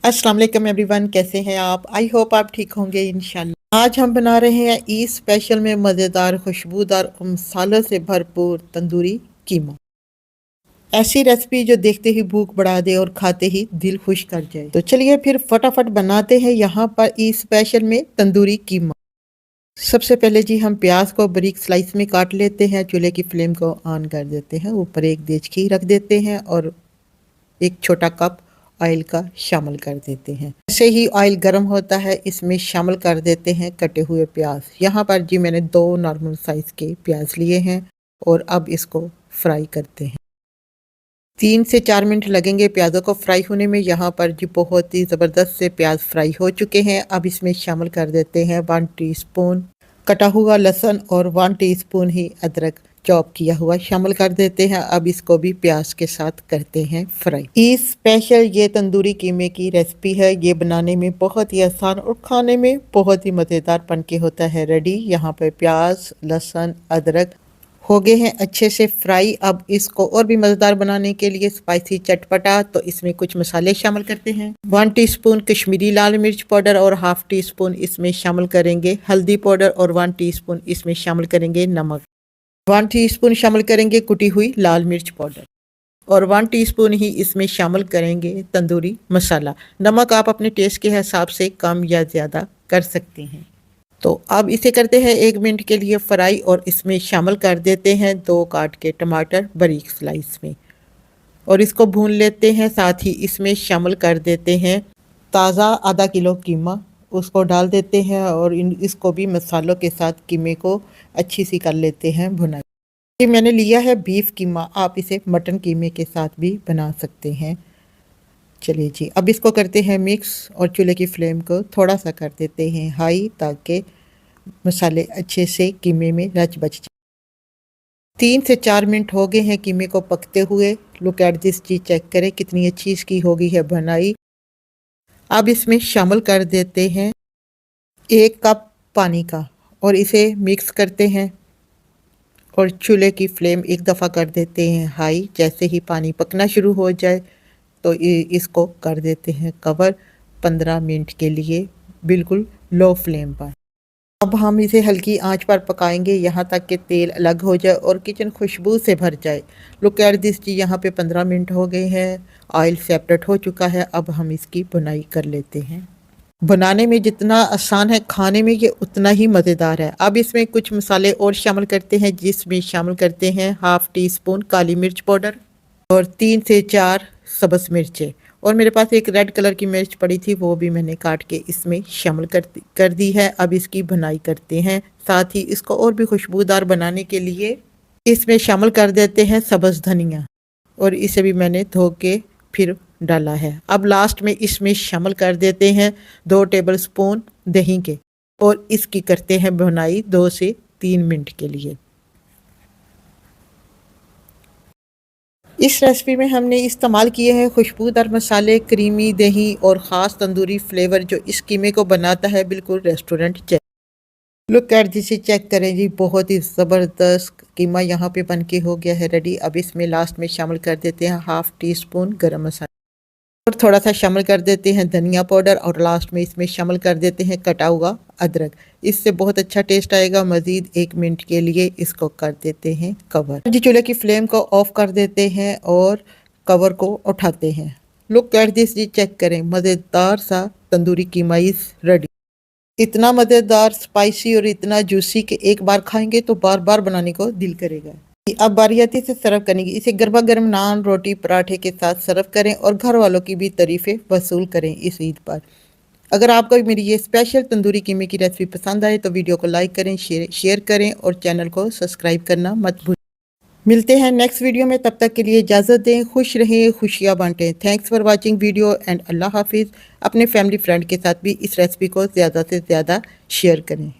अस्सलाम वालेकुम एवरीवन, कैसे हैं आप? आई होप आप ठीक होंगे इंशाल्लाह। आज हम बना रहे हैं ईद स्पेशल में मज़ेदार खुशबूदार और मसालों से भरपूर तंदूरी कीमा। ऐसी रेसिपी जो देखते ही भूख बढ़ा दे और खाते ही दिल खुश कर जाए। तो चलिए फिर फटाफट बनाते हैं यहाँ पर ईद स्पेशल में तंदूरी कीमा। सबसे पहले जी हम प्याज को बारीक स्लाइस में काट लेते हैं। चूल्हे की फ्लेम को ऑन कर देते हैं, ऊपर एक देचकी रख देते हैं और एक छोटा कप ऑयल का शामिल कर देते हैं। जैसे ही ऑयल गर्म होता है इसमें शामिल कर देते हैं कटे हुए प्याज। यहाँ पर जी मैंने 2 नॉर्मल साइज के प्याज लिए हैं और अब इसको फ्राई करते हैं। 3 से 4 मिनट लगेंगे प्याज़ों को फ्राई होने में। यहाँ पर जी बहुत ही ज़बरदस्त से प्याज फ्राई हो चुके हैं। अब इसमें शामिल कर देते हैं 1 टीस्पून कटा हुआ लहसुन और 1 टीस्पून ही अदरक चॉप किया हुआ शामिल कर देते हैं। अब इसको भी प्याज के साथ करते हैं फ्राई। ईद स्पेशल ये तंदूरी कीमे की रेसिपी है। ये बनाने में बहुत ही आसान और खाने में बहुत ही मज़ेदार बन के होता है रेडी। यहाँ पे प्याज लहसुन अदरक हो गए हैं अच्छे से फ्राई। अब इसको और भी मज़ेदार बनाने के लिए स्पाइसी चटपटा तो इसमें कुछ मसाले शामिल करते हैं। 1 टीस्पून कश्मीरी लाल मिर्च पाउडर और हाफ टी स्पून इसमें शामिल करेंगे हल्दी पाउडर और 1 टीस्पून इसमें शामिल करेंगे नमक। 1 टीस्पून शामिल करेंगे कुटी हुई लाल मिर्च पाउडर और 1 टीस्पून ही इसमें शामिल करेंगे तंदूरी मसाला। नमक आप अपने टेस्ट के हिसाब से कम या ज़्यादा कर सकते हैं। तो अब इसे करते हैं 1 मिनट के लिए फ्राई और इसमें शामिल कर देते हैं 2 काट के टमाटर बारीक स्लाइस में और इसको भून लेते हैं। साथ ही इसमें शामिल कर देते हैं ताज़ा आधा किलो कीमा, उसको डाल देते हैं और इसको भी मसालों के साथ कीमे को अच्छी सी कर लेते हैं भुनाई। ये मैंने लिया है बीफ कीमा, आप इसे मटन कीमे के साथ भी बना सकते हैं। चलिए जी अब इसको करते हैं मिक्स और चूल्हे की फ्लेम को थोड़ा सा कर देते हैं हाई ताकि मसाले अच्छे से कीमे में रच बच जाए। 3 से 4 मिनट हो गए हैं कीमे को पकते हुए। लुक एट दिस जी, चेक करें कितनी अच्छी इसकी हो गई है बनाई। अब इसमें शामिल कर देते हैं 1 कप पानी का और इसे मिक्स करते हैं और चूल्हे की फ्लेम एक दफ़ा कर देते हैं हाई। जैसे ही पानी पकना शुरू हो जाए तो इसको कर देते हैं कवर 15 मिनट के लिए बिल्कुल लो फ्लेम पर। अब हम इसे हल्की आंच पर पकाएंगे यहाँ तक कि तेल अलग हो जाए और किचन खुशबू से भर जाए। लुक एट दिस जी, यहाँ पे 15 मिनट हो गए हैं, ऑयल सेपरेट हो चुका है। अब हम इसकी बुनाई कर लेते हैं। बनाने में जितना आसान है खाने में ये उतना ही मज़ेदार है। अब इसमें कुछ मसाले और शामिल करते हैं जिसमें शामिल करते हैं हाफ टी स्पून काली मिर्च पाउडर और 3 से 4 सब्ज़ मिर्चें और मेरे पास एक रेड कलर की मिर्च पड़ी थी वो भी मैंने काट के इसमें शामिल कर दी है। अब इसकी भुनाई करते हैं। साथ ही इसको और भी खुशबूदार बनाने के लिए इसमें शामिल कर देते हैं सब्ज़ धनिया और इसे भी मैंने धो के फिर डाला है। अब लास्ट में इसमें शामिल कर देते हैं 2 टेबलस्पून दही के और इसकी करते हैं भुनाई 2 से 3 मिनट के लिए। इस रेसिपी में हमने इस्तेमाल किए हैं खुशबूदार मसाले, क्रीमी दही और ख़ास तंदूरी फ्लेवर जो इस कीमे को बनाता है बिल्कुल रेस्टोरेंट जैसा। लुक एट जिसे चेक करें जी, बहुत ही ज़बरदस्त कीमा यहाँ पे बन के हो गया है रेडी। अब इसमें लास्ट में शामिल कर देते हैं हाफ टी स्पून गरम मसाला और थोड़ा सा शामिल कर देते हैं धनिया पाउडर और लास्ट में इसमें शामिल कर देते हैं कटा हुआ अदरक। इससे बहुत अच्छा टेस्ट आएगा। मज़ीद 1 मिनट के लिए इसको कर देते हैं कवर। जी चूल्हे की फ्लेम को ऑफ कर देते हैं और कवर को उठाते हैं। लुक एट दिस जी, चेक करें मज़ेदार सा तंदूरी कीमा इज़ रेडी। इतना मज़ेदार स्पाइसी और इतना जूसी कि एक बार खाएंगे तो बार बार बनाने को दिल करेगा। अब बारी आती से सर्व करने की। इसे गर्मा गर्म नान रोटी पराठे के साथ सर्व करें और घर वालों की भी तारीफ़ें वसूल करें इस ईद पर। अगर आपको मेरी ये स्पेशल तंदूरी कीमे की रेसिपी पसंद आए तो वीडियो को लाइक करें, शेयर करें और चैनल को सब्सक्राइब करना मत भूलें। मिलते हैं नेक्स्ट वीडियो में, तब तक के लिए इजाज़त दें। खुश रहें, खुशियाँ बांटें। Thanks for watching video and अल्लाह हाफिज़। अपने फैमिली फ्रेंड के साथ भी इस रेसिपी को ज़्यादा से ज़्यादा शेयर करें।